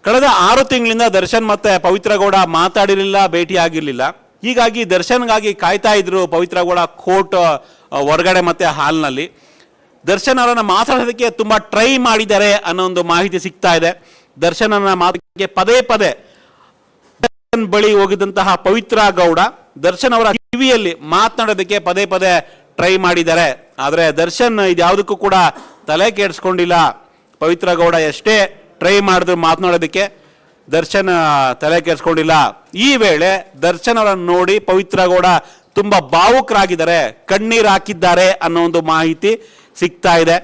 ಕಳೆದ 6 ತಿಂಗಳಿಂದ ದರ್ಶನ್ ಮತ್ತೆ ಪವಿತ್ರ ಗೌಡ ಮಾತಾಡಿರಲಿಲ್ಲ, ಭೇಟಿ ಆಗಿರಲಿಲ್ಲ. ಹೀಗಾಗಿ ದರ್ಶನ್ಗಾಗಿ ಕಾಯ್ತಾ ಇದ್ರು ಪವಿತ್ರ ಗೌಡ ಕೋರ್ಟ್ ಹೊರಗಡೆ ಮತ್ತೆ ಹಾಲ್ನಲ್ಲಿ. ದರ್ಶನ್ ಅವರನ್ನ ಮಾತಾಡೋದಕ್ಕೆ ತುಂಬಾ ಟ್ರೈ ಮಾಡಿದ್ದಾರೆ ಅನ್ನೋ ಒಂದು ಮಾಹಿತಿ ಸಿಗ್ತಾ ಇದೆ. ದರ್ಶನ್ ಅವರ ಮಾತಿಗೆ ಪದೇ ಪದೇ ದರ್ಶನ್ ಬಳಿ ಹೋಗಿದಂತಹ ಪವಿತ್ರ ಗೌಡ ದರ್ಶನ್ ಅವರ ಕಿವಿಯಲ್ಲಿ ಮಾತನಾಡೋದಕ್ಕೆ ಪದೇ ಪದೇ ಟ್ರೈ ಮಾಡಿದ್ದಾರೆ. ಆದರೆ ದರ್ಶನ್ ಇದ್ಯಾವುದಕ್ಕೂ ಕೂಡ ತಲೆ ಕೆಡಿಸ್ಕೊಂಡಿಲ್ಲ. ಪವಿತ್ರ ಗೌಡ ಎಷ್ಟೇ ಟ್ರೈ ಮಾಡಿದ್ರು ಮಾತನಾಡೋದಕ್ಕೆ ದರ್ಶನ್ ತಲೆ ಕೆಡಿಸ್ಕೊಂಡಿಲ್ಲ. ಈ ವೇಳೆ ದರ್ಶನ್ ಅವರನ್ನು ನೋಡಿ ಪವಿತ್ರ ಗೌಡ ತುಂಬಾ ಭಾವುಕರಾಗಿದ್ದಾರೆ, ಕಣ್ಣೀರು ಹಾಕಿದ್ದಾರೆ ಅನ್ನೋ ಒಂದು ಮಾಹಿತಿ ಸಿಗ್ತಾ ಇದೆ.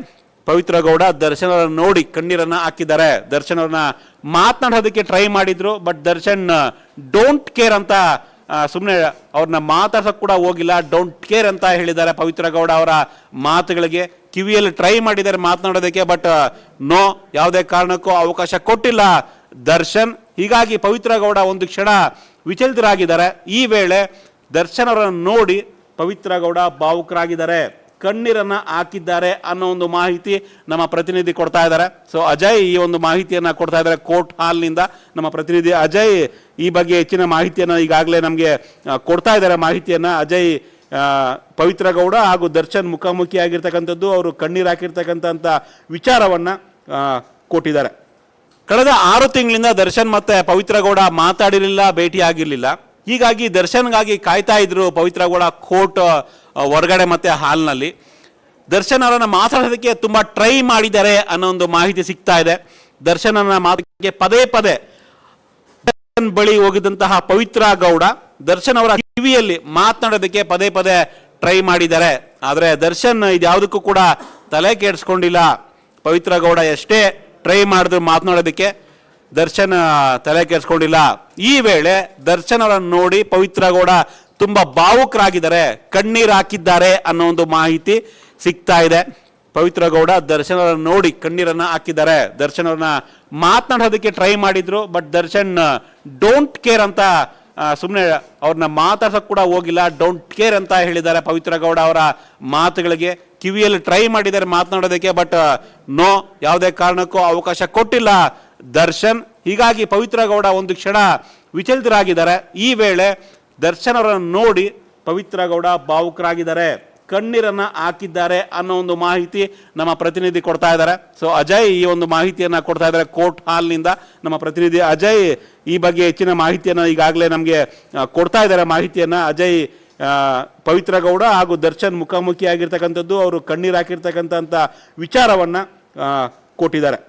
ಪವಿತ್ರ ಗೌಡ ದರ್ಶನ್ ಅವರನ್ನು ನೋಡಿ ಕಣ್ಣೀರನ್ನ ಹಾಕಿದ್ದಾರೆ. ದರ್ಶನ್ ಅವ್ರನ್ನ ಮಾತನಾಡೋದಕ್ಕೆ ಟ್ರೈ ಮಾಡಿದ್ರು, ಬಟ್ ದರ್ಶನ್ ಡೋಂಟ್ ಕೇರ್ ಅಂತ ಸುಮ್ಮನೆ ಅವ್ರನ್ನ ಮಾತಾಡ್ಸಕ್ ಕೂಡ ಹೋಗಿಲ್ಲ. ಡೋಂಟ್ ಕೇರ್ ಅಂತ ಹೇಳಿದ್ದಾರೆ ಪವಿತ್ರ ಗೌಡ ಅವರ ಮಾತುಗಳಿಗೆ. ಕಿವಿಯಲ್ಲಿ ಟ್ರೈ ಮಾಡಿದ್ದಾರೆ ಮಾತನಾಡೋದಕ್ಕೆ, ಬಟ್ ನೋ, ಯಾವುದೇ ಕಾರಣಕ್ಕೂ ಅವಕಾಶ ಕೊಟ್ಟಿಲ್ಲ ದರ್ಶನ್. ಹೀಗಾಗಿ ಪವಿತ್ರ ಗೌಡ ಒಂದು ಕ್ಷಣ ವಿಚಲಿತರಾಗಿದ್ದಾರೆ. ಈ ವೇಳೆ ದರ್ಶನ್ ಅವರನ್ನು ನೋಡಿ ಪವಿತ್ರ ಗೌಡ ಭಾವುಕರಾಗಿದ್ದಾರೆ, ಕಣ್ಣೀರನ್ನ ಹಾಕಿದ್ದಾರೆ ಅನ್ನೋ ಒಂದು ಮಾಹಿತಿ ನಮ್ಮ ಪ್ರತಿನಿಧಿ ಕೊಡ್ತಾ ಇದ್ದಾರೆ. ಸೊ ಅಜಯ್ ಈ ಒಂದು ಮಾಹಿತಿಯನ್ನ ಕೊಡ್ತಾ ಇದ್ದಾರೆ ಕೋರ್ಟ್ ಹಾಲ್ನಿಂದ. ನಮ್ಮ ಪ್ರತಿನಿಧಿ ಅಜಯ್ ಈ ಬಗ್ಗೆ ಹೆಚ್ಚಿನ ಮಾಹಿತಿಯನ್ನ ಈಗಾಗಲೇ ನಮಗೆ ಕೊಡ್ತಾ ಇದ್ದಾರೆ. ಮಾಹಿತಿಯನ್ನ ಅಜಯ್, ಪವಿತ್ರ ಗೌಡ ಹಾಗೂ ದರ್ಶನ್ ಮುಖಾಮುಖಿ ಆಗಿರ್ತಕ್ಕಂಥದ್ದು, ಅವರು ಕಣ್ಣೀರು ಹಾಕಿರ್ತಕ್ಕಂಥ ವಿಚಾರವನ್ನ ಕೊಟ್ಟಿದ್ದಾರೆ. ಕಳೆದ 6 ತಿಂಗಳಿಂದ ದರ್ಶನ್ ಮತ್ತೆ ಪವಿತ್ರ ಗೌಡ ಮಾತಾಡಿರಲಿಲ್ಲ, ಭೇಟಿ ಆಗಿರಲಿಲ್ಲ. ಹೀಗಾಗಿ ದರ್ಶನ್ಗಾಗಿ ಕಾಯ್ತಾ ಇದ್ರು ಪವಿತ್ರ ಗೌಡ ಕೋರ್ಟ್ ಹೊರಗಡೆ ಮತ್ತೆ ಹಾಲ್ನಲ್ಲಿ. ದರ್ಶನ್ ಅವರನ್ನ ಮಾತಾಡೋದಕ್ಕೆ ತುಂಬಾ ಟ್ರೈ ಮಾಡಿದ್ದಾರೆ ಅನ್ನೋ ಒಂದು ಮಾಹಿತಿ ಸಿಗ್ತಾ ಇದೆ. ದರ್ಶನ್ ಅವರ ಮಾತಿಗೆ ಪದೇ ಪದೇ ದರ್ಶನ್ ಬಳಿ ಹೋಗಿದಂತಹ ಪವಿತ್ರ ಗೌಡ ದರ್ಶನ್ ಅವರ ಕಿವಿಯಲ್ಲಿ ಮಾತನಾಡೋದಕ್ಕೆ ಪದೇ ಪದೇ ಟ್ರೈ ಮಾಡಿದ್ದಾರೆ. ಆದರೆ ದರ್ಶನ್ ಇದ್ಯಾವುದಕ್ಕೂ ಕೂಡ ತಲೆ ಕೆಡಿಸ್ಕೊಂಡಿಲ್ಲ. ಪವಿತ್ರ ಗೌಡ ಎಷ್ಟೇ ಟ್ರೈ ಮಾಡಿದ್ರು ಮಾತನಾಡೋದಕ್ಕೆ ದರ್ಶನ್ ತಲೆ ಕೆಡಿಸ್ಕೊಂಡಿಲ್ಲ. ಈ ವೇಳೆ ದರ್ಶನ್ ಅವರನ್ನು ನೋಡಿ ಪವಿತ್ರ ಗೌಡ ತುಂಬಾ ಭಾವುಕರಾಗಿದ್ದಾರೆ, ಕಣ್ಣೀರು ಹಾಕಿದ್ದಾರೆ ಅನ್ನೋ ಒಂದು ಮಾಹಿತಿ ಸಿಗ್ತಾ ಇದೆ. ಪವಿತ್ರ ಗೌಡ ದರ್ಶನ್ ಅವರನ್ನು ನೋಡಿ ಕಣ್ಣೀರನ್ನ ಹಾಕಿದ್ದಾರೆ. ದರ್ಶನ್ ಅವ್ರನ್ನ ಮಾತನಾಡೋದಕ್ಕೆ ಟ್ರೈ ಮಾಡಿದ್ರು, ಬಟ್ ದರ್ಶನ್ ಡೋಂಟ್ ಕೇರ್ ಅಂತ ಸುಮ್ಮನೆ ಅವ್ರನ್ನ ಮಾತಾಡ್ಸಕ್ ಕೂಡ ಹೋಗಿಲ್ಲ. ಡೋಂಟ್ ಕೇರ್ ಅಂತ ಹೇಳಿದ್ದಾರೆ ಪವಿತ್ರ ಗೌಡ ಅವರ ಮಾತುಗಳಿಗೆ. ಕಿವಿಯಲ್ಲಿ ಟ್ರೈ ಮಾಡಿದ್ದಾರೆ ಮಾತನಾಡೋದಕ್ಕೆ, ಬಟ್ ನೋ, ಯಾವುದೇ ಕಾರಣಕ್ಕೂ ಅವಕಾಶ ಕೊಟ್ಟಿಲ್ಲ ದರ್ಶನ್. ಹೀಗಾಗಿ ಪವಿತ್ರ ಗೌಡ ಒಂದು ಕ್ಷಣ ವಿಚಲಿತರಾಗಿದ್ದಾರೆ. ಈ ವೇಳೆ ದರ್ಶನ್ ಅವರನ್ನು ನೋಡಿ ಪವಿತ್ರ ಗೌಡ ಭಾವುಕರಾಗಿದ್ದಾರೆ, ಕಣ್ಣೀರನ್ನ ಹಾಕಿದ್ದಾರೆ ಅನ್ನೋ ಒಂದು ಮಾಹಿತಿ ನಮ್ಮ ಪ್ರತಿನಿಧಿ ಕೊಡ್ತಾ ಇದ್ದಾರೆ. ಸೊ ಅಜಯ್ ಈ ಒಂದು ಮಾಹಿತಿಯನ್ನ ಕೊಡ್ತಾ ಇದ್ದಾರೆ ಕೋರ್ಟ್ ಹಾಲ್ನಿಂದ. ನಮ್ಮ ಪ್ರತಿನಿಧಿ ಅಜಯ್ ಈ ಬಗ್ಗೆ ಹೆಚ್ಚಿನ ಮಾಹಿತಿಯನ್ನ ಈಗಾಗಲೇ ನಮಗೆ ಕೊಡ್ತಾ ಇದ್ದಾರೆ. ಮಾಹಿತಿಯನ್ನ ಅಜಯ್, ಪವಿತ್ರ ಗೌಡ ಹಾಗೂ ದರ್ಶನ್ ಮುಖಾಮುಖಿ ಆಗಿರ್ತಕ್ಕಂಥದ್ದು, ಅವರು ಕಣ್ಣೀರು ಹಾಕಿರ್ತಕ್ಕಂಥ ವಿಚಾರವನ್ನ ಕೊಟ್ಟಿದ್ದಾರೆ.